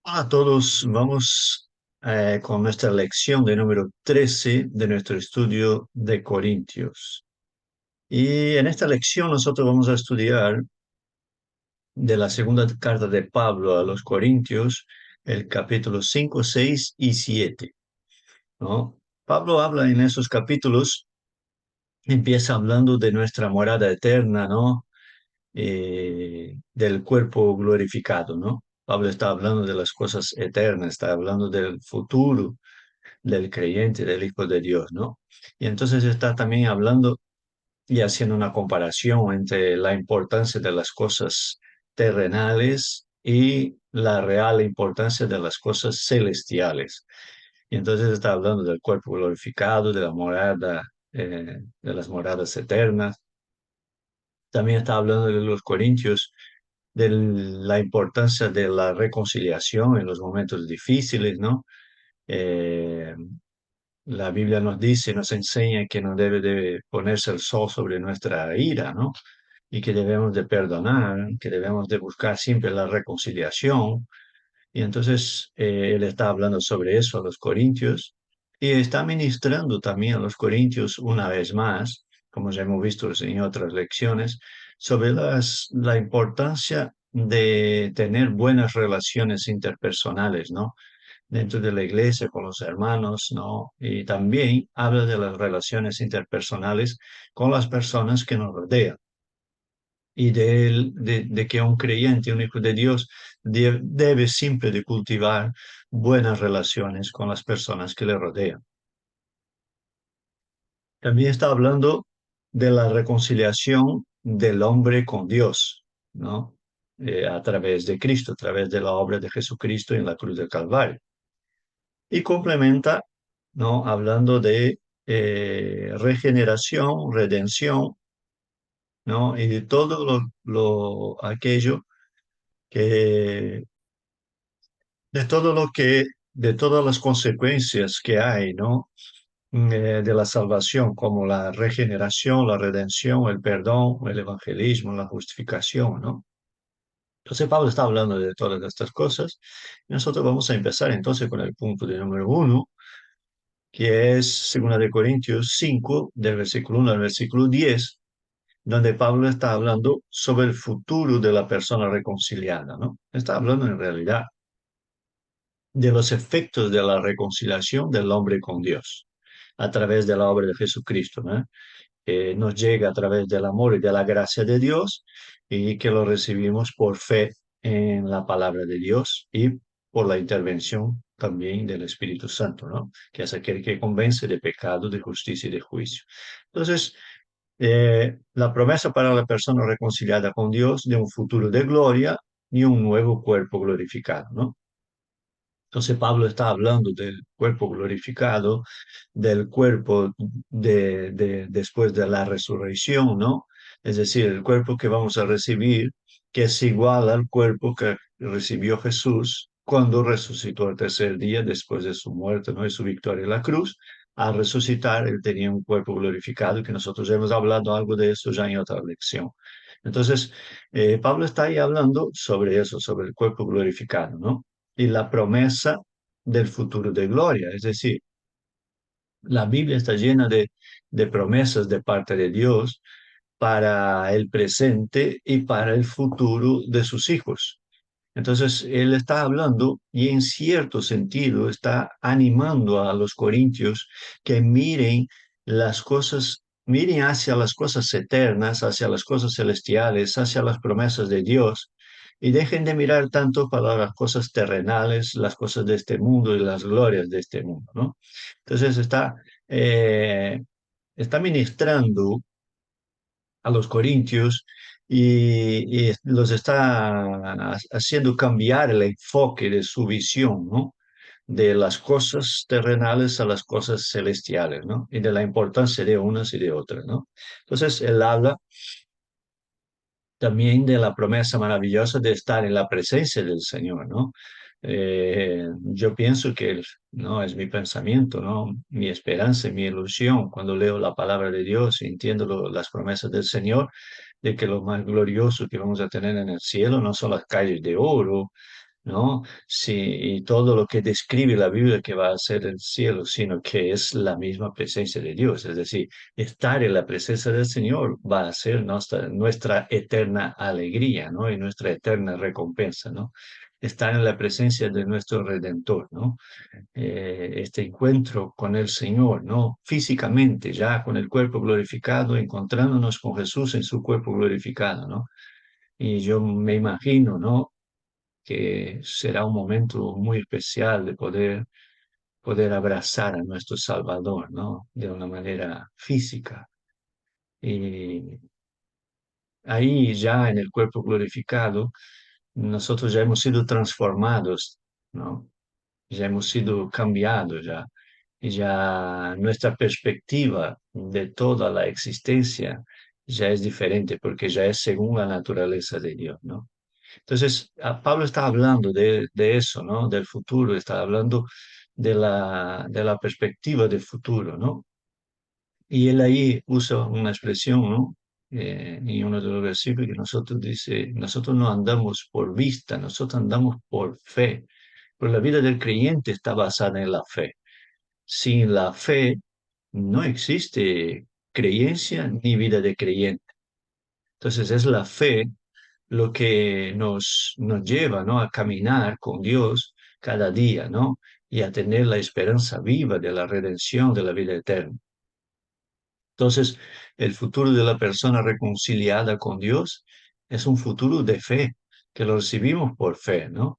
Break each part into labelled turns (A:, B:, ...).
A: Hola a todos, vamos con nuestra lección de número 13 de nuestro estudio de Corintios. Y en esta lección nosotros vamos a estudiar de la segunda carta de Pablo a los Corintios, el capítulo 5, 6 y 7, ¿no? Pablo habla en esos capítulos, empieza hablando de nuestra morada eterna, ¿no? Del cuerpo glorificado, ¿no? Pablo está hablando de las cosas eternas, está hablando del futuro del creyente, del Hijo de Dios, ¿no? Y entonces está también hablando y haciendo una comparación entre la importancia de las cosas terrenales y la real importancia de las cosas celestiales. Y entonces está hablando del cuerpo glorificado, de la morada, de las moradas eternas. También está hablando de los corintios, de la importancia de la reconciliación en los momentos difíciles, ¿no? Eh, La Biblia nos dice, nos enseña que no debe de ponerse el sol sobre nuestra ira, ¿no? Y que debemos de perdonar, que debemos de buscar siempre la reconciliación. Y entonces él está hablando sobre eso a los corintios y está ministrando también a los corintios una vez más, como ya hemos visto en otras lecciones, sobre la importancia de tener buenas relaciones interpersonales, ¿no? Dentro de la iglesia, con los hermanos, ¿no? Y también habla de las relaciones interpersonales con las personas que nos rodean y de que un creyente, un hijo de Dios, debe siempre de cultivar buenas relaciones con las personas que le rodean. También está hablando de la reconciliación del hombre con Dios, ¿no? A través de Cristo, a través de la obra de Jesucristo en la cruz del Calvario. Y complementa, ¿no? Hablando de regeneración, redención, ¿no? Y de todo aquello que, de todo lo que, de todas las consecuencias que hay, ¿no? De la salvación, como la regeneración, la redención, el perdón, el evangelismo, la justificación, ¿no? Entonces Pablo está hablando de todas estas cosas. Y nosotros vamos a empezar entonces con el punto de número uno, que es Segunda de Corintios 5, del versículo 1 al versículo 10, donde Pablo está hablando sobre el futuro de la persona reconciliada, ¿no? Está hablando en realidad de los efectos de la reconciliación del hombre con Dios a través de la obra de Jesucristo, ¿no? Nos llega a través del amor y de la gracia de Dios y que lo recibimos por fe en la palabra de Dios y por la intervención también del Espíritu Santo, ¿no? Que es aquel que convence de pecado, de justicia y de juicio. Entonces, la promesa para la persona reconciliada con Dios de un futuro de gloria y un nuevo cuerpo glorificado, ¿no? Entonces Pablo está hablando del cuerpo glorificado, del cuerpo después de la resurrección, ¿no? Es decir, el cuerpo que vamos a recibir, que es igual al cuerpo que recibió Jesús cuando resucitó el tercer día después de su muerte, ¿no? Y su victoria en la cruz. Al resucitar, él tenía un cuerpo glorificado, que nosotros hemos hablado algo de eso ya en otra lección. Entonces, Pablo está ahí hablando sobre eso, sobre el cuerpo glorificado, ¿no? Y la promesa del futuro de gloria. Es decir, la Biblia está llena de promesas de parte de Dios para el presente y para el futuro de sus hijos. Entonces, él está hablando y en cierto sentido está animando a los corintios que miren las cosas, miren hacia las cosas eternas, hacia las cosas celestiales, hacia las promesas de Dios y dejen de mirar tanto para las cosas terrenales, las cosas de este mundo y las glorias de este mundo, ¿no? Entonces eh, está ministrando a los corintios y los está haciendo cambiar el enfoque de su visión, ¿no? De las cosas terrenales a las cosas celestiales, ¿no? Y de la importancia de unas y de otras, ¿no? Entonces, él habla también de la promesa maravillosa de estar en la presencia del Señor, ¿no? Yo pienso que, no, es mi pensamiento, ¿no? Mi esperanza y mi ilusión cuando leo la palabra de Dios y entiendo las promesas del Señor, de que lo más glorioso que vamos a tener en el cielo no son las calles de oro, ¿no? Sí, y todo lo que describe la Biblia que va a ser el cielo, sino que es la misma presencia de Dios. Es decir, estar en la presencia del Señor va a ser nuestra eterna alegría, ¿no? Y nuestra eterna recompensa, ¿no? Estar en la presencia de nuestro Redentor, ¿no? Este encuentro con el Señor, ¿no? Físicamente, ya con el cuerpo glorificado, encontrándonos con Jesús en su cuerpo glorificado, ¿no? Y yo me imagino, ¿no? Que será un momento muy especial de poder abrazar a nuestro Salvador, ¿no? De una manera física. Y ahí ya en el cuerpo glorificado, nosotros ya hemos sido transformados, ¿no? Ya hemos sido cambiados ya. Y ya nuestra perspectiva de toda la existencia ya es diferente porque ya es según la naturaleza de Dios, ¿no? Entonces, Pablo está hablando de eso, ¿no? Del futuro, está hablando de la perspectiva del futuro, ¿no? Y él ahí usa una expresión, ¿no? En uno de los versículos que nosotros dice, nosotros no andamos por vista, nosotros andamos por fe. Pero la vida del creyente está basada en la fe. Sin la fe no existe creencia ni vida de creyente. Entonces es la fe lo que nos lleva, ¿no? A caminar con Dios cada día, ¿no? Y a tener la esperanza viva de la redención de la vida eterna. Entonces, el futuro de la persona reconciliada con Dios es un futuro de fe, que lo recibimos por fe, ¿no?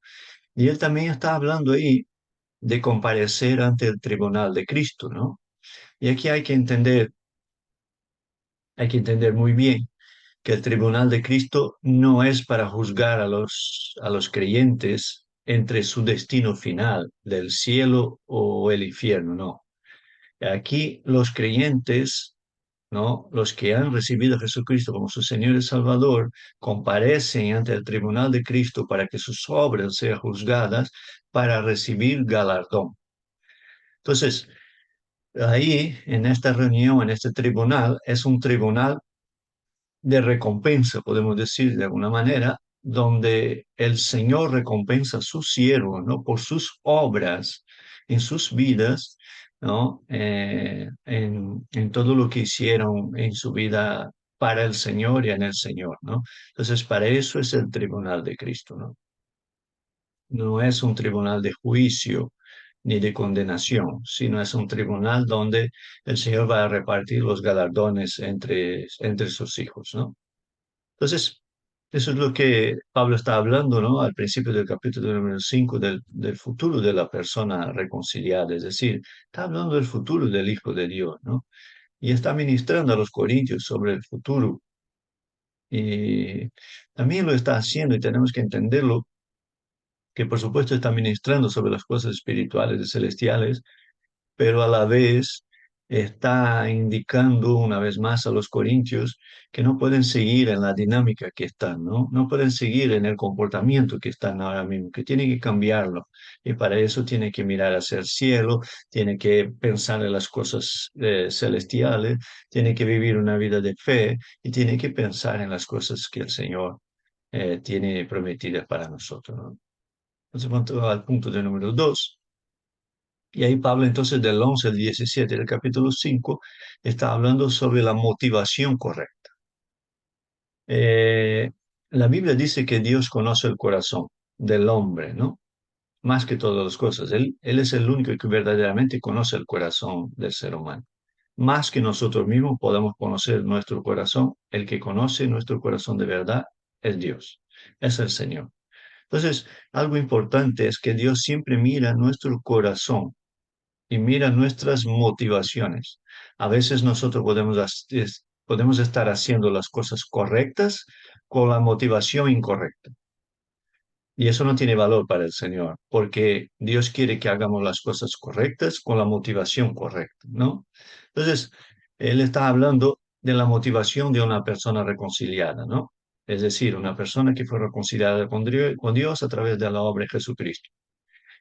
A: Y él también está hablando ahí de comparecer ante el tribunal de Cristo, ¿no? Y aquí hay que entender muy bien que el tribunal de Cristo no es para juzgar a los creyentes entre su destino final, del cielo o el infierno, no. Aquí los creyentes, ¿no? Los que han recibido a Jesucristo como su Señor y Salvador, comparecen ante el tribunal de Cristo para que sus obras sean juzgadas para recibir galardón. Entonces, ahí, en esta reunión, en este tribunal, es un tribunal de recompensa, podemos decir de alguna manera, donde el Señor recompensa a sus siervos, ¿no? Por sus obras en sus vidas, ¿no? En todo lo que hicieron en su vida para el Señor y en el Señor, ¿no? Entonces, para eso es el tribunal de Cristo, ¿no? No es un tribunal de juicio ni de condenación, sino es un tribunal donde el Señor va a repartir los galardones entre sus hijos, ¿no? Entonces, eso es lo que Pablo está hablando, ¿no? Al principio del capítulo número 5 del futuro de la persona reconciliada, es decir, está hablando del futuro del Hijo de Dios, ¿no? Y está ministrando a los corintios sobre el futuro. Y también lo está haciendo y tenemos que entenderlo, que por supuesto está ministrando sobre las cosas espirituales y celestiales, pero a la vez está indicando una vez más a los corintios que no pueden seguir en la dinámica que están, ¿no? No pueden seguir en el comportamiento que están ahora mismo, que tienen que cambiarlo. Y para eso tienen que mirar hacia el cielo, tienen que pensar en las cosas celestiales, tienen que vivir una vida de fe y tienen que pensar en las cosas que el Señor tiene prometidas para nosotros, ¿no? Entonces, cuanto al punto de número 2. Y ahí Pablo entonces del 11 al 17 del capítulo 5 está hablando sobre la motivación correcta. Eh, la Biblia dice que Dios conoce el corazón del hombre, ¿no? Más que todas las cosas. Él es el único que verdaderamente conoce el corazón del ser humano. Más que nosotros mismos podamos conocer nuestro corazón, el que conoce nuestro corazón de verdad es Dios, es el Señor. Entonces, algo importante es que Dios siempre mira nuestro corazón y mira nuestras motivaciones. A veces nosotros podemos estar haciendo las cosas correctas con la motivación incorrecta. Y eso no tiene valor para el Señor, porque Dios quiere que hagamos las cosas correctas con la motivación correcta, ¿no? Entonces, Él está hablando de la motivación de una persona reconciliada, ¿no? Es decir, una persona que fue reconciliada con Dios a través de la obra de Jesucristo.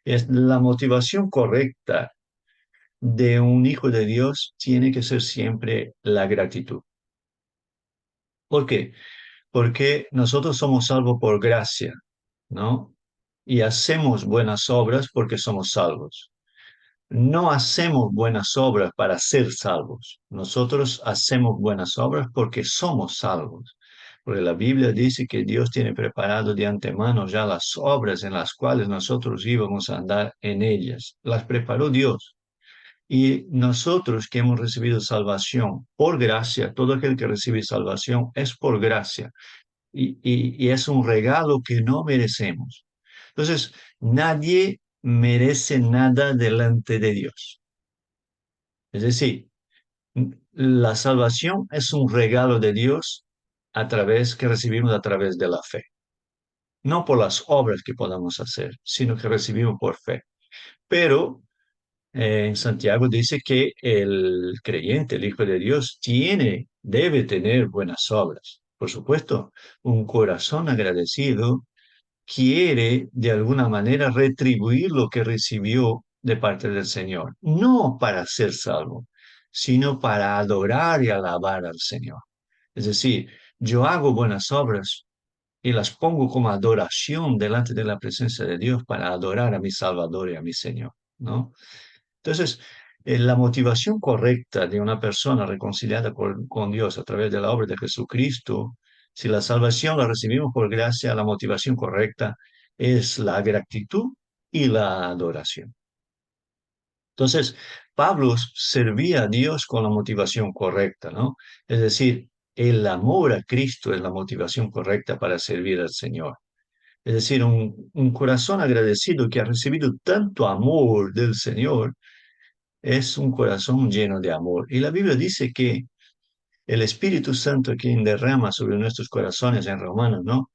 A: Es la motivación correcta de un hijo de Dios tiene que ser siempre la gratitud. ¿Por qué? Porque nosotros somos salvos por gracia, ¿no? y hacemos buenas obras porque somos salvos. No hacemos buenas obras para ser salvos. Nosotros hacemos buenas obras porque somos salvos. Porque la Biblia dice que Dios tiene preparado de antemano ya las obras en las cuales nosotros íbamos a andar en ellas. Las preparó Dios. Y nosotros que hemos recibido salvación por gracia, todo aquel que recibe salvación es por gracia. Y es un regalo que no merecemos. Entonces, nadie merece nada delante de Dios. Es decir, la salvación es un regalo de Dios que recibimos a través de la fe. No por las obras que podamos hacer, sino que recibimos por fe. Pero en Santiago dice que el creyente, el Hijo de Dios, debe tener buenas obras. Por supuesto, un corazón agradecido quiere de alguna manera retribuir lo que recibió de parte del Señor, no para ser salvo, sino para adorar y alabar al Señor. Es decir, yo hago buenas obras y las pongo como adoración delante de la presencia de Dios para adorar a mi Salvador y a mi Señor, ¿no? Entonces, la motivación correcta de una persona reconciliada con Dios a través de la obra de Jesucristo, si la salvación la recibimos por gracia, la motivación correcta es la gratitud y la adoración. Entonces, Pablo servía a Dios con la motivación correcta, ¿no? Es decir, el amor a Cristo es la motivación correcta para servir al Señor. Es decir, un corazón agradecido que ha recibido tanto amor del Señor es un corazón lleno de amor. Y la Biblia dice que el Espíritu Santo quien derrama sobre nuestros corazones en Romanos, ¿no?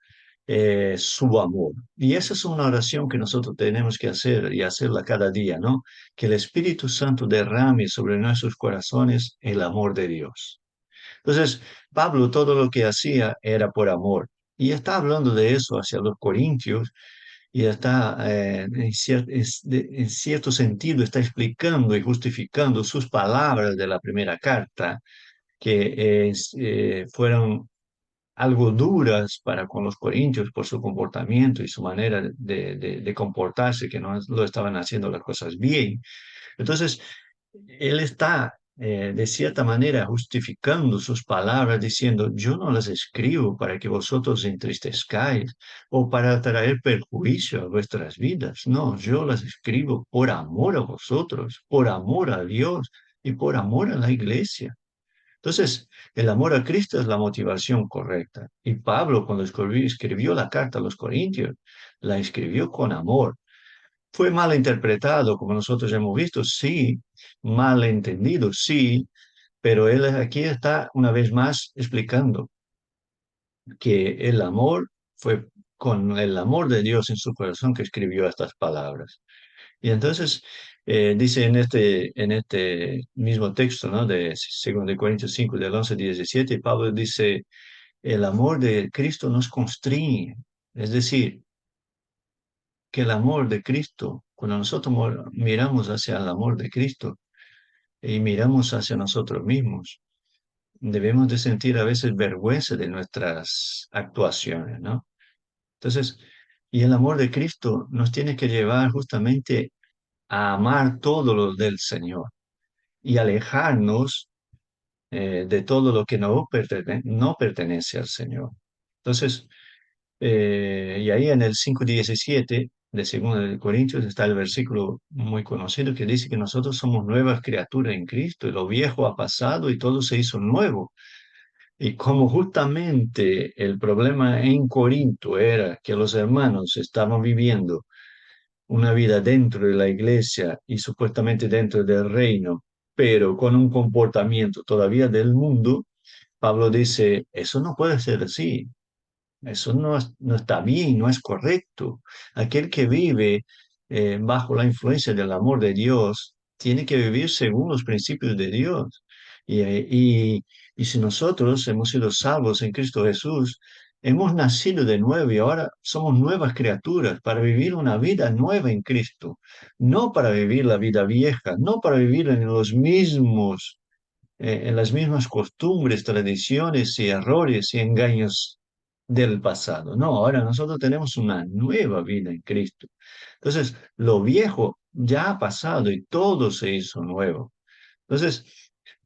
A: Su amor. Y esa es una oración que nosotros tenemos que hacer y hacerla cada día, ¿no? Que el Espíritu Santo derrame sobre nuestros corazones el amor de Dios. Entonces, Pablo todo lo que hacía era por amor. Y está hablando de eso hacia los corintios y está, en cierto sentido, está explicando y justificando sus palabras de la primera carta, que fueron algo duras para con los corintios por su comportamiento y su manera de comportarse, que no lo estaban haciendo las cosas bien. Entonces, él está, de cierta manera, justificando sus palabras, diciendo, yo no las escribo para que vosotros entristezcáis o para traer perjuicio a vuestras vidas. No, yo las escribo por amor a vosotros, por amor a Dios y por amor a la iglesia. Entonces, el amor a Cristo es la motivación correcta. Y Pablo, cuando escribió la carta a los Corintios, la escribió con amor. Fue mal interpretado, como nosotros hemos visto, sí, mal entendido, sí, pero él aquí está una vez más explicando que el amor fue con el amor de Dios en su corazón que escribió estas palabras. Y entonces dice en este mismo texto, ¿no? De 2 Corintios 5, del 11 al 17, Pablo dice, el amor de Cristo nos constriñe. Es decir, que el amor de Cristo, cuando nosotros miramos hacia el amor de Cristo y miramos hacia nosotros mismos, debemos de sentir a veces vergüenza de nuestras actuaciones, ¿no? Entonces, y el amor de Cristo nos tiene que llevar justamente a amar todo lo del Señor y alejarnos de todo lo que no pertenece al Señor. Entonces, y ahí en el 5:17 de 2 Corintios está el versículo muy conocido que dice que nosotros somos nuevas criaturas en Cristo y lo viejo ha pasado y todo se hizo nuevo. Y como justamente el problema en Corinto era que los hermanos estaban viviendo una vida dentro de la iglesia y supuestamente dentro del reino, pero con un comportamiento todavía del mundo, Pablo dice, eso no puede ser así. Eso no está bien, no es correcto. Aquel que vive bajo la influencia del amor de Dios tiene que vivir según los principios de Dios. Y si nosotros hemos sido salvos en Cristo Jesús, hemos nacido de nuevo y ahora somos nuevas criaturas para vivir una vida nueva en Cristo, no para vivir la vida vieja, no para vivir en las mismas costumbres, tradiciones y errores y engaños del pasado. No, ahora nosotros tenemos una nueva vida en Cristo. Entonces, lo viejo ya ha pasado y todo se hizo nuevo. Entonces,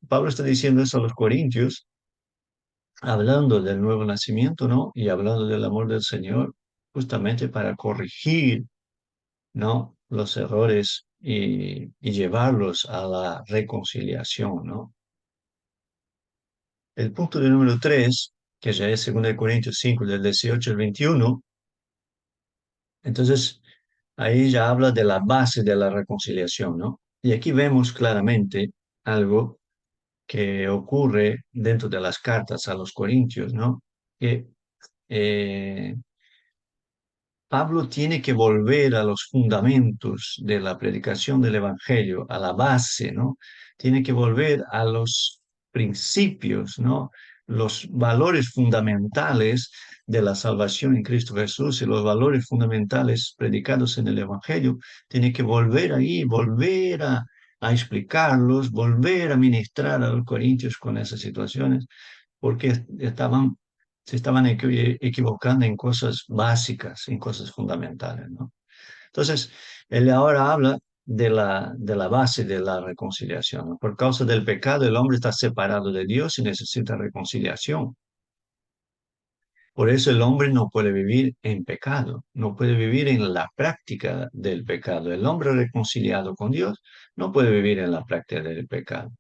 A: Pablo está diciendo eso a los corintios, hablando del nuevo nacimiento, ¿no? Y hablando del amor del Señor, justamente para corregir, ¿no? Los errores y llevarlos a la reconciliación, ¿no? El punto de número 3, que ya es 2 Corintios 5, del 18 al 21, entonces ahí ya habla de la base de la reconciliación, ¿no? Y aquí vemos claramente algo que ocurre dentro de las cartas a los Corintios, ¿no? Que eh, Pablo tiene que volver a los fundamentos de la predicación del Evangelio, a la base, ¿no? Tiene que volver a los principios, ¿no? Los valores fundamentales de la salvación en Cristo Jesús y los valores fundamentales predicados en el Evangelio. Tiene que volver ahí, volver a explicarlos, volver a ministrar a los corintios con esas situaciones, porque se estaban equivocando en cosas básicas, en cosas fundamentales, ¿no? Entonces, él ahora habla de la base de la reconciliación, ¿no? Por causa del pecado, el hombre está separado de Dios y necesita reconciliación. Por eso el hombre no puede vivir en pecado, no puede vivir en la práctica del pecado. El hombre reconciliado con Dios no puede vivir en la práctica del pecado.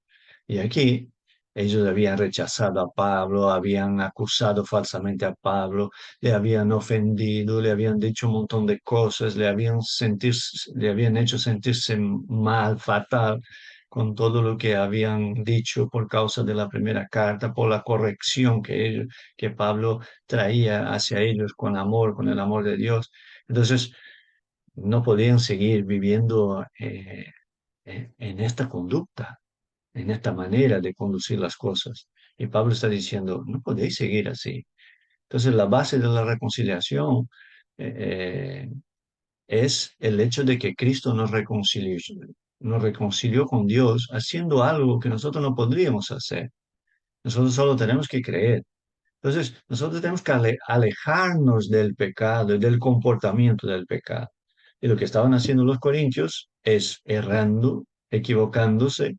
A: Y aquí ellos habían rechazado a Pablo, habían acusado falsamente a Pablo, le habían ofendido, le habían dicho un montón de cosas, le habían hecho sentirse mal, fatal, con todo lo que habían dicho por causa de la primera carta, por la corrección que Pablo traía hacia ellos con amor, con el amor de Dios. Entonces, no podían seguir viviendo en esta conducta, en esta manera de conducir las cosas. Y Pablo está diciendo, no podéis seguir así. Entonces, la base de la reconciliación eh, es el hecho de que Cristo nos reconcilió con Dios haciendo algo que nosotros no podríamos hacer. Nosotros solo tenemos que creer. Entonces, nosotros tenemos que alejarnos del pecado y del comportamiento del pecado. Y lo que estaban haciendo los corintios es errando, equivocándose,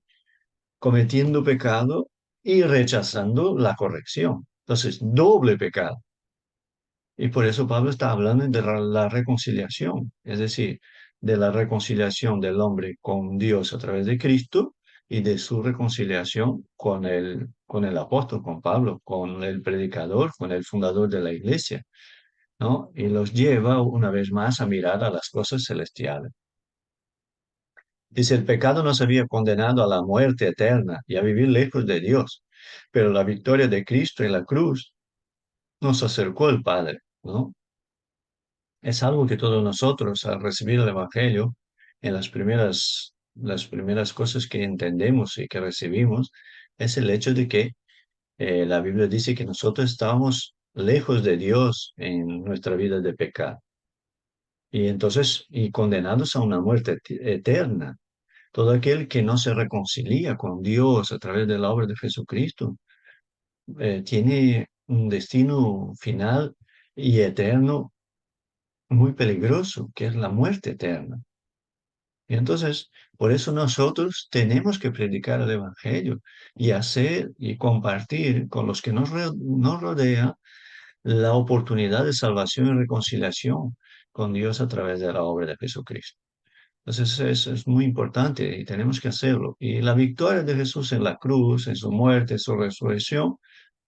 A: cometiendo pecado y rechazando la corrección. Entonces, doble pecado. Y por eso Pablo está hablando de la reconciliación, es decir, de la reconciliación del hombre con Dios a través de Cristo y de su reconciliación con el apóstol, con Pablo, con el predicador, con el fundador de la iglesia, ¿no? Y los lleva una vez más a mirar a las cosas celestiales. Dice, el pecado nos había condenado a la muerte eterna y a vivir lejos de Dios, pero la victoria de Cristo en la cruz nos acercó al Padre, ¿no? Es algo que todos nosotros, al recibir el Evangelio, en las primeras cosas que entendemos y que recibimos, es el hecho de que la Biblia dice que nosotros estábamos lejos de Dios en nuestra vida de pecado y entonces, y condenados a una muerte eterna. Todo aquel que no se reconcilia con Dios a través de la obra de Jesucristo tiene un destino final y eterno muy peligroso, que es la muerte eterna. Y entonces, por eso nosotros tenemos que predicar el Evangelio y hacer y compartir con los que nos rodean la oportunidad de salvación y reconciliación con Dios a través de la obra de Jesucristo. Entonces, eso es muy importante y tenemos que hacerlo. Y la victoria de Jesús en la cruz, en su muerte, en su resurrección,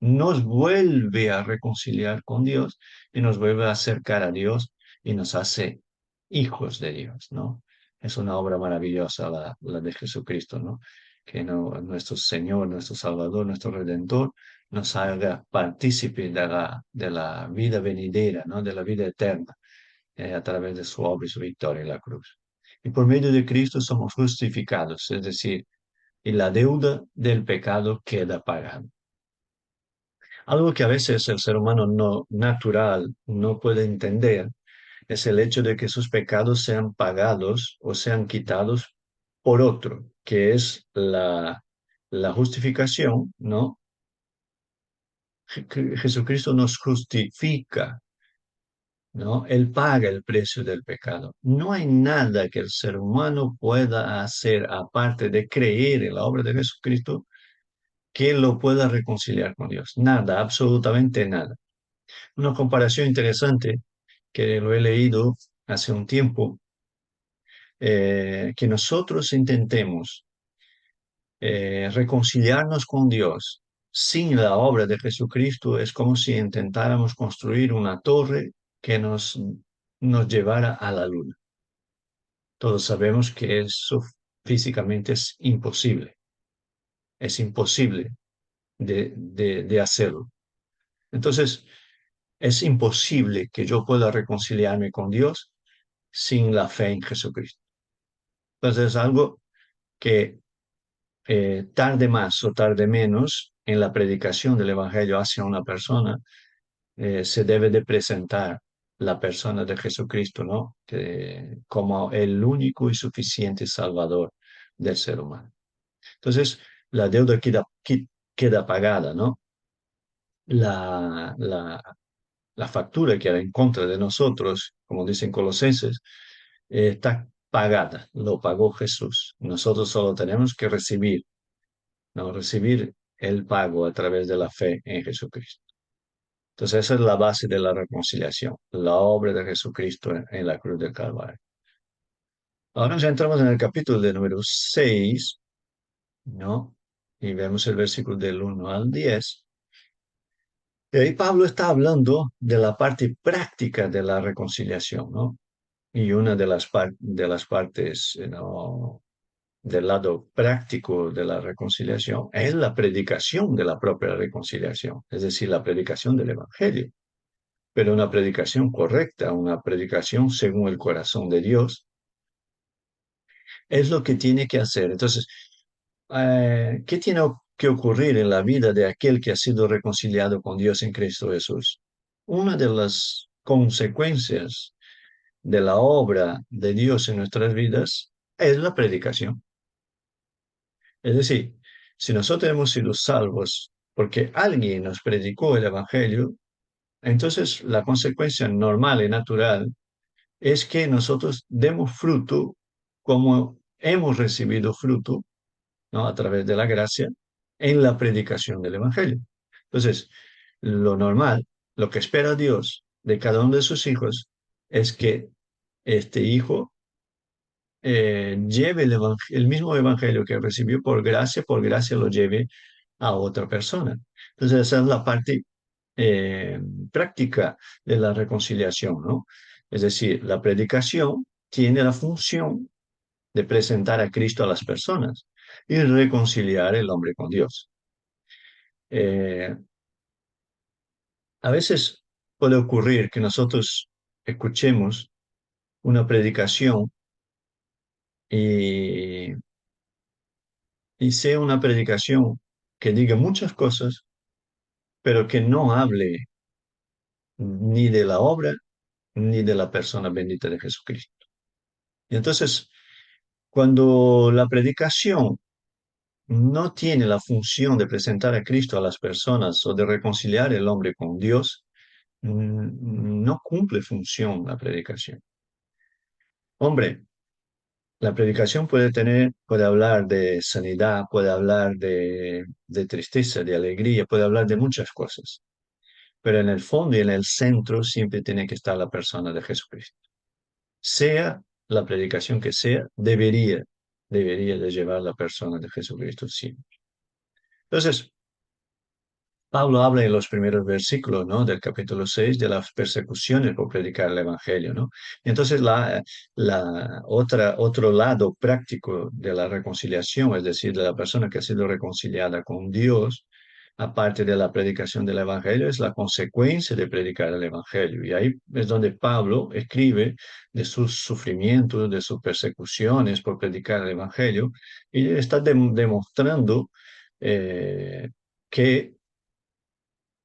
A: nos vuelve a reconciliar con Dios y nos vuelve a acercar a Dios y nos hace hijos de Dios, ¿no? Es una obra maravillosa la de Jesucristo, ¿no? Que nuestro Señor, nuestro Salvador, nuestro Redentor, nos haga partícipe de la vida venidera, ¿no? De la vida eterna, a través de su obra y su victoria en la cruz. Y por medio de Cristo somos justificados, es decir, y la deuda del pecado queda pagada. Algo que a veces el ser humano no natural no puede entender es el hecho de que sus pecados sean pagados o sean quitados por otro, que es la justificación, ¿no? Jesucristo nos justifica, ¿no? Él paga el precio del pecado. No hay nada que el ser humano pueda hacer aparte de creer en la obra de Jesucristo que lo pueda reconciliar con Dios. Nada, absolutamente nada. Una comparación interesante que lo he leído hace un tiempo, que nosotros intentemos reconciliarnos con Dios sin la obra de Jesucristo es como si intentáramos construir una torre que nos llevara a la luna. Todos sabemos que eso físicamente es imposible de hacerlo. Entonces, es imposible que yo pueda reconciliarme con Dios sin la fe en Jesucristo. Entonces, es algo que tarde más o tarde menos en la predicación del Evangelio hacia una persona, se debe de presentar la persona de Jesucristo, ¿no? Como el único y suficiente Salvador del ser humano. Entonces, la deuda queda pagada, ¿no? La, la, la factura que era en contra de nosotros, como dicen Colosenses, está pagada, lo pagó Jesús. Nosotros solo tenemos que recibir, ¿no? Recibir el pago a través de la fe en Jesucristo. Entonces, esa es la base de la reconciliación, la obra de Jesucristo en la cruz del Calvario. Ahora ya entramos en el capítulo de número 6, ¿no? Y vemos el versículo del 1 al 10. Y ahí Pablo está hablando de la parte práctica de la reconciliación, ¿no? Y una de las partes, ¿no? Del lado práctico de la reconciliación es la predicación de la propia reconciliación, es decir, la predicación del Evangelio, pero una predicación correcta, una predicación según el corazón de Dios, es lo que tiene que hacer. Entonces, ¿qué tiene que ocurrir en la vida de aquel que ha sido reconciliado con Dios en Cristo Jesús? Una de las consecuencias de la obra de Dios en nuestras vidas es la predicación. Es decir, si nosotros hemos sido salvos porque alguien nos predicó el Evangelio, entonces la consecuencia normal y natural es que nosotros demos fruto como hemos recibido fruto, ¿no? A través de la gracia en la predicación del Evangelio. Entonces, lo normal, lo que espera Dios de cada uno de sus hijos es que este hijo lleve el mismo evangelio que recibió por gracia lo lleve a otra persona. Entonces, esa es la parte eh, práctica de la reconciliación, ¿no? Es decir, la predicación tiene la función de presentar a Cristo a las personas y reconciliar el hombre con Dios. Eh, a veces puede ocurrir que nosotros escuchemos una predicación y y sea una predicación que diga muchas cosas, pero que no hable ni de la obra ni de la persona bendita de Jesucristo. Y entonces, cuando la predicación no tiene la función de presentar a Cristo a las personas o de reconciliar el hombre con Dios, no cumple función la predicación. Hombre, la predicación puede hablar de sanidad, puede hablar de tristeza, de alegría, puede hablar de muchas cosas. Pero en el fondo y en el centro siempre tiene que estar la persona de Jesucristo. Sea la predicación que sea, debería de llevar la persona de Jesucristo siempre. Entonces, Pablo habla en los primeros versículos, ¿no? Del capítulo 6 de las persecuciones por predicar el Evangelio, ¿no? Entonces, otro lado práctico de la reconciliación, es decir, de la persona que ha sido reconciliada con Dios, aparte de la predicación del Evangelio, es la consecuencia de predicar el Evangelio. Y ahí es donde Pablo escribe de sus sufrimientos, de sus persecuciones por predicar el Evangelio, y está demostrando que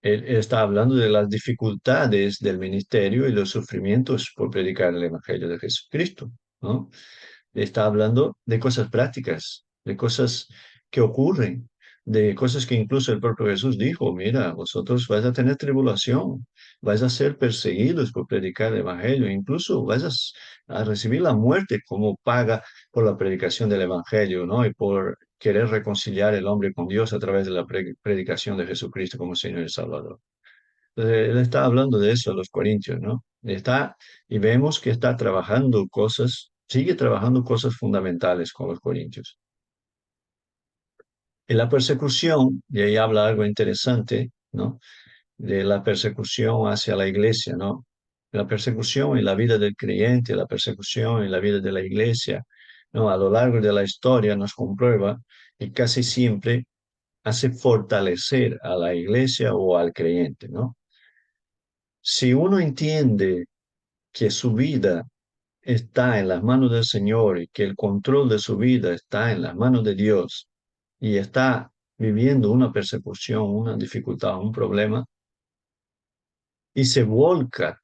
A: él está hablando de las dificultades del ministerio y los sufrimientos por predicar el Evangelio de Jesucristo, ¿no? Está hablando de cosas prácticas, de cosas que ocurren, de cosas que incluso el propio Jesús dijo, mira, vosotros vais a tener tribulación, vais a ser perseguidos por predicar el Evangelio, incluso vais a recibir la muerte como paga por la predicación del Evangelio, ¿no? Y por querer reconciliar el hombre con Dios a través de la predicación de Jesucristo como Señor y Salvador. Entonces, él está hablando de eso a los corintios, ¿no? Está, y vemos que está trabajando cosas, sigue trabajando cosas fundamentales con los corintios. En la persecución, y ahí habla algo interesante, ¿no? De la persecución hacia la iglesia, ¿no? La persecución en la vida del creyente, la persecución en la vida de la iglesia, ¿no? A lo largo de la historia nos comprueba que casi siempre hace fortalecer a la iglesia o al creyente, ¿no? Si uno entiende que su vida está en las manos del Señor y que el control de su vida está en las manos de Dios y está viviendo una persecución, una dificultad, un problema, y se volca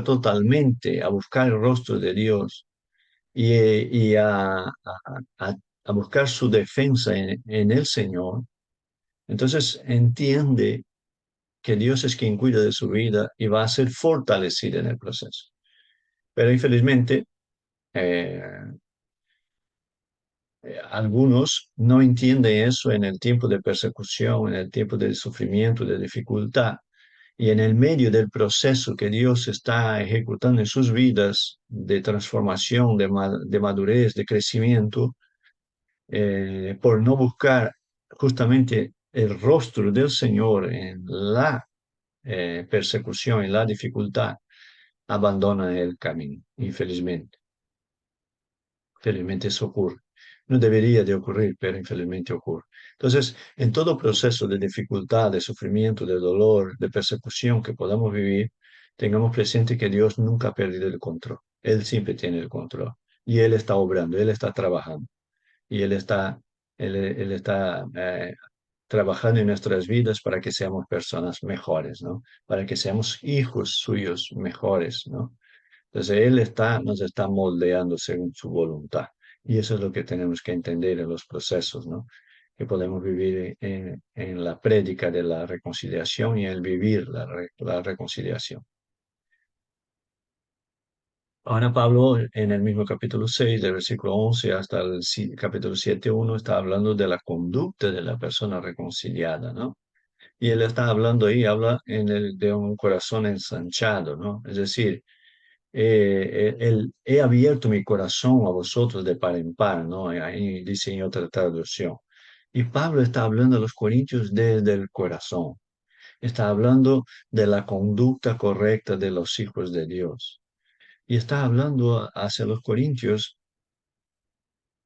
A: totalmente a buscar el rostro de Dios y a buscar su defensa en el Señor, entonces entiende que Dios es quien cuida de su vida y va a ser fortalecido en el proceso. Pero infelizmente, eh, algunos no entienden eso en el tiempo de persecución, en el tiempo de sufrimiento, de dificultad, y en el medio del proceso que Dios está ejecutando en sus vidas de transformación, de madurez, de crecimiento, por no buscar justamente el rostro del Señor en la persecución, en la dificultad, abandona el camino, infelizmente. Felizmente eso ocurre. No debería de ocurrir, pero infelizmente ocurre. Entonces, en todo proceso de dificultad, de sufrimiento, de dolor, de persecución que podamos vivir, tengamos presente que Dios nunca ha perdido el control. Él siempre tiene el control. Y Él está obrando, Él está trabajando. Y Él está trabajando en nuestras vidas para que seamos personas mejores, ¿no? Para que seamos hijos suyos mejores, ¿no? Entonces, nos está moldeando según su voluntad. Y eso es lo que tenemos que entender en los procesos, ¿no? Que podemos vivir en la prédica de la reconciliación y el vivir la reconciliación. Ahora Pablo, en el mismo capítulo 6, del versículo 11 hasta el capítulo 7:1, está hablando de la conducta de la persona reconciliada, ¿no? Y él está hablando ahí, habla de un corazón ensanchado, ¿no? Es decir, he abierto mi corazón a vosotros de par en par, ¿no? Ahí dice en otra traducción. Y Pablo está hablando a los corintios desde el corazón. Está hablando de la conducta correcta de los hijos de Dios. Y está hablando hacia los corintios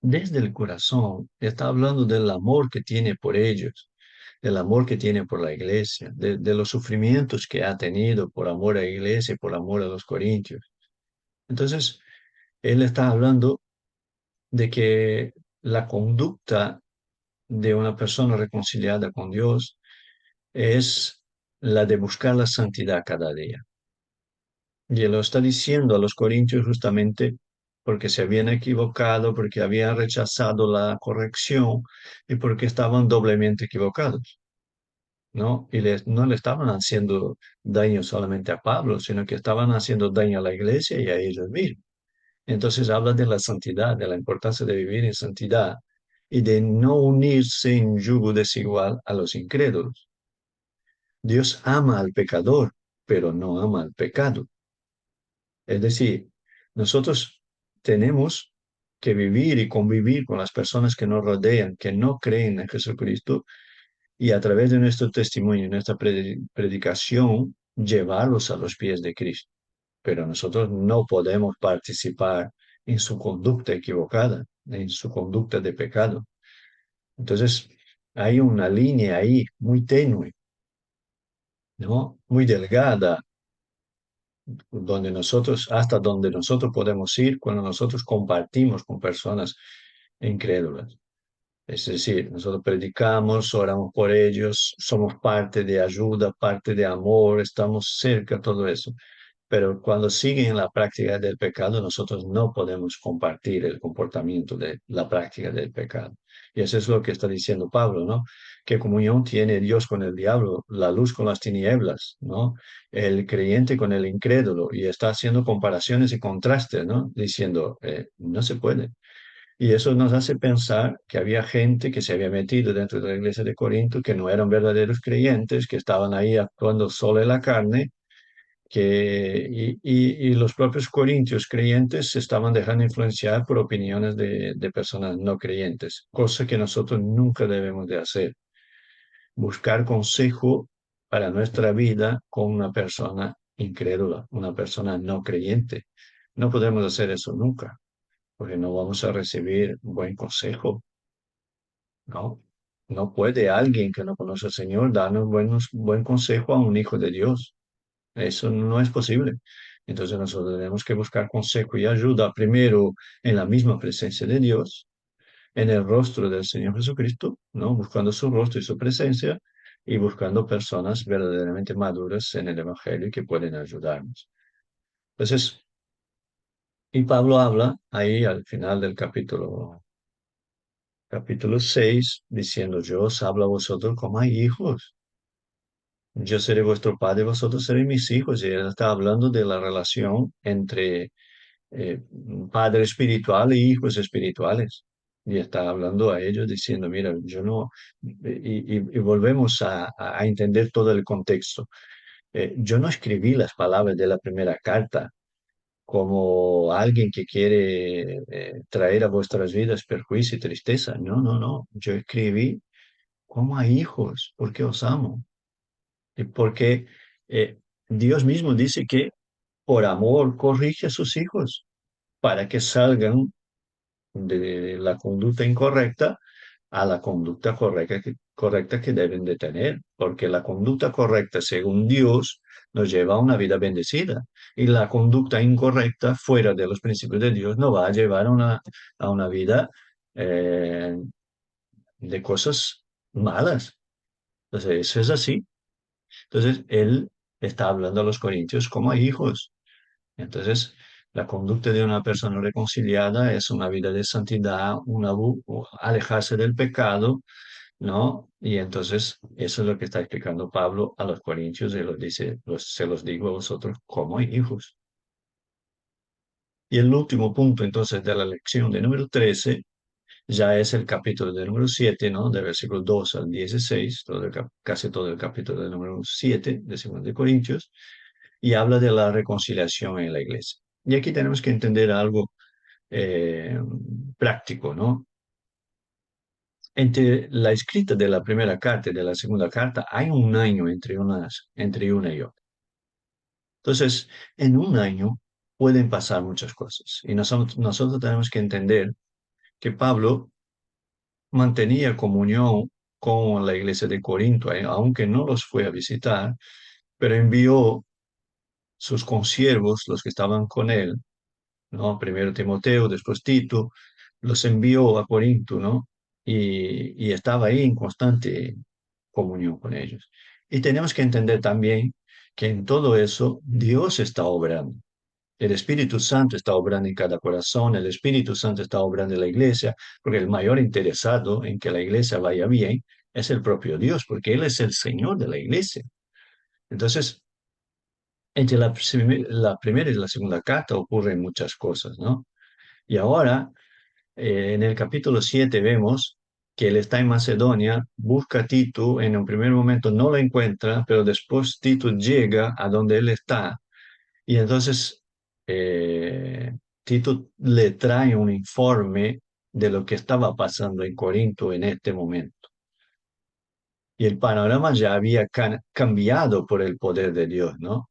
A: desde el corazón. Está hablando del amor que tiene por ellos, del amor que tiene por la iglesia, de los sufrimientos que ha tenido por amor a la iglesia y por amor a los corintios. Entonces, él está hablando de que la conducta de una persona reconciliada con Dios es la de buscar la santidad cada día. Y él lo está diciendo a los corintios justamente porque se habían equivocado, porque habían rechazado la corrección y porque estaban doblemente equivocados, ¿no? Y no le estaban haciendo daño solamente a Pablo, sino que estaban haciendo daño a la iglesia y a ellos mismos. Entonces habla de la santidad, de la importancia de vivir en santidad y de no unirse en yugo desigual a los incrédulos. Dios ama al pecador, pero no ama al pecado. Es decir, nosotros tenemos que vivir y convivir con las personas que nos rodean, que no creen en Jesucristo, y a través de nuestro testimonio y nuestra predicación, llevarlos a los pies de Cristo. Pero nosotros no podemos participar en su conducta equivocada, en su conducta de pecado. Entonces, hay una línea ahí muy tenue, ¿no? Muy delgada, hasta donde nosotros podemos ir cuando nosotros compartimos con personas incrédulas. Es decir, nosotros predicamos, oramos por ellos, somos parte de ayuda, parte de amor, estamos cerca, todo eso. pero cuando siguen en la práctica del pecado, nosotros no podemos compartir el comportamiento de la práctica del pecado. Y eso es lo que está diciendo Pablo, ¿no? ¿Qué comunión tiene Dios con el diablo, la luz con las tinieblas, ¿no? El creyente con el incrédulo, y está haciendo comparaciones y contrastes, ¿no? Diciendo, no se puede. Y eso nos hace pensar que había gente que se había metido dentro de la iglesia de Corinto, que no eran verdaderos creyentes, que estaban ahí actuando solo en la carne, y los propios corintios creyentes se estaban dejando influenciar por opiniones de personas no creyentes, cosa que nosotros nunca debemos de hacer. Buscar consejo para nuestra vida con una persona incrédula, una persona no creyente. No podemos hacer eso nunca, porque no vamos a recibir buen consejo, ¿no? No puede alguien que no conoce al Señor darnos buen consejo a un hijo de Dios. Eso no es posible. Entonces nosotros tenemos que buscar consejo y ayuda primero en la misma presencia de Dios, en el rostro del Señor Jesucristo, ¿no? Buscando su rostro y su presencia y buscando personas verdaderamente maduras en el Evangelio que pueden ayudarnos. Entonces, y Pablo habla ahí al final del capítulo 6 diciendo, yo os hablo a vosotros como a hijos. Yo seré vuestro padre, vosotros seréis mis hijos. Y él está hablando de la relación entre eh, padre espiritual e hijos espirituales. Y está hablando a ellos diciendo, mira, yo no, y volvemos a entender todo el contexto. Yo no escribí las palabras de la primera carta como alguien que quiere traer a vuestras vidas perjuicio y tristeza. No, no, no. Yo escribí como a hijos, porque os amo. Y porque eh, Dios mismo dice que por amor corrige a sus hijos para que salgan de la conducta incorrecta a la conducta correcta que deben de tener, porque la conducta correcta, según Dios, nos lleva a una vida bendecida, y la conducta incorrecta, fuera de los principios de Dios, nos va a llevar a una vida eh, de cosas malas. Entonces, eso es así. Entonces, él está hablando a los corintios como a hijos. Entonces, la conducta de una persona reconciliada es una vida de santidad, alejarse del pecado, ¿no? Y entonces, eso es lo que está explicando Pablo a los corintios y los dice, se los digo a vosotros como hijos. Y el último punto, entonces, de la lección de número 13 ya es el capítulo de número 7, ¿no? De versículo 2 al 16, casi todo el capítulo de número 7 de 2 de Corintios, y habla de la reconciliación en la iglesia. Y aquí tenemos que entender algo eh, práctico, ¿no? Entre la escrita de la primera carta y de la segunda carta hay un año entre una y otra. Entonces, en un año pueden pasar muchas cosas. Y nosotros tenemos que entender que Pablo mantenía comunión con la iglesia de Corinto, aunque no los fue a visitar, pero envió sus consiervos, los que estaban con él, ¿no? Primero Timoteo, después Tito, los envió a Corinto, ¿no? Y estaba ahí en constante comunión con ellos. Y tenemos que entender también que en todo eso Dios está obrando. El Espíritu Santo está obrando en cada corazón, el Espíritu Santo está obrando en la iglesia, porque el mayor interesado en que la iglesia vaya bien es el propio Dios, porque Él es el Señor de la iglesia. Entonces, entre la primera y la segunda carta ocurren muchas cosas, ¿no? Y ahora, en el capítulo 7 vemos que él está en Macedonia, busca a Tito, en un primer momento no lo encuentra, pero después Tito llega a donde él está y entonces Tito le trae un informe de lo que estaba pasando en Corinto en este momento. Y el panorama ya había cambiado por el poder de Dios, ¿no?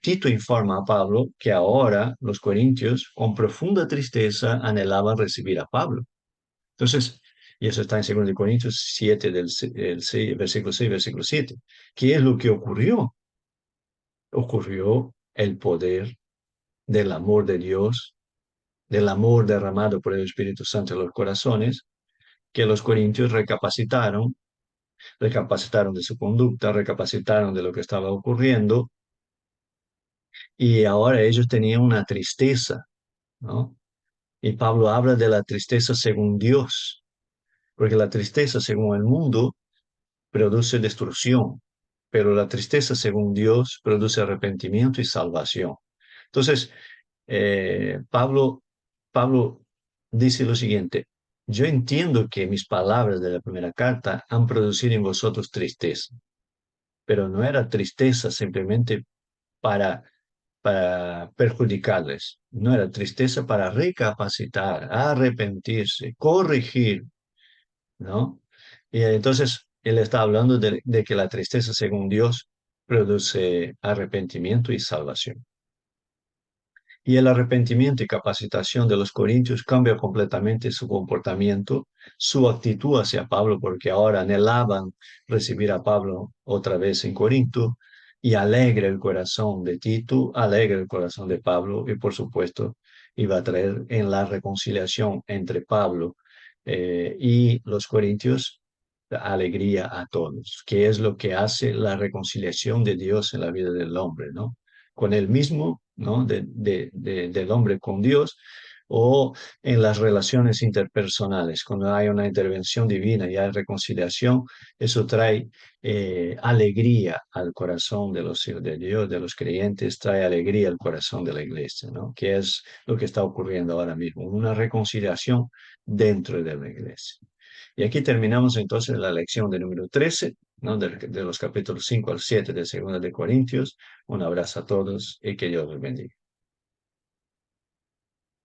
A: Tito informa a Pablo que ahora los corintios con profunda tristeza anhelaban recibir a Pablo. Entonces, y eso está en 2 Corintios 7, versículo 6, versículo 7. ¿Qué es lo que ocurrió? Ocurrió el poder del amor de Dios, del amor derramado por el Espíritu Santo en los corazones, que los corintios recapacitaron de su conducta, recapacitaron de lo que estaba ocurriendo y ahora ellos tenían una tristeza, ¿no? Y Pablo habla de la tristeza según Dios, porque la tristeza según el mundo produce destrucción, pero la tristeza según Dios produce arrepentimiento y salvación. Entonces, Pablo dice lo siguiente: yo entiendo que mis palabras de la primera carta han producido en vosotros tristeza, pero no era tristeza simplemente para, para perjudicarles, no era tristeza para recapacitar, arrepentirse, corregir, ¿no? Y entonces él está hablando de que la tristeza, según Dios, produce arrepentimiento y salvación. Y el arrepentimiento y capacitación de los corintios cambia completamente su comportamiento, su actitud hacia Pablo, porque ahora anhelaban recibir a Pablo otra vez en Corinto, y alegra el corazón de Tito, alegra el corazón de Pablo, y por supuesto iba a traer en la reconciliación entre Pablo y los corintios alegría a todos, que es lo que hace la reconciliación de Dios en la vida del hombre, ¿no? Con él mismo, ¿no? Del hombre con Dios, o en las relaciones interpersonales. Cuando hay una intervención divina y hay reconciliación, eso trae alegría al corazón de los hijos de Dios, de los creyentes, trae alegría al corazón de la iglesia, ¿no? Que es lo que está ocurriendo ahora mismo, una reconciliación dentro de la iglesia. Y aquí terminamos entonces la lección de número 13, ¿no? De los capítulos 5 al 7 de Segunda de Corintios. Un abrazo a todos y que Dios los bendiga.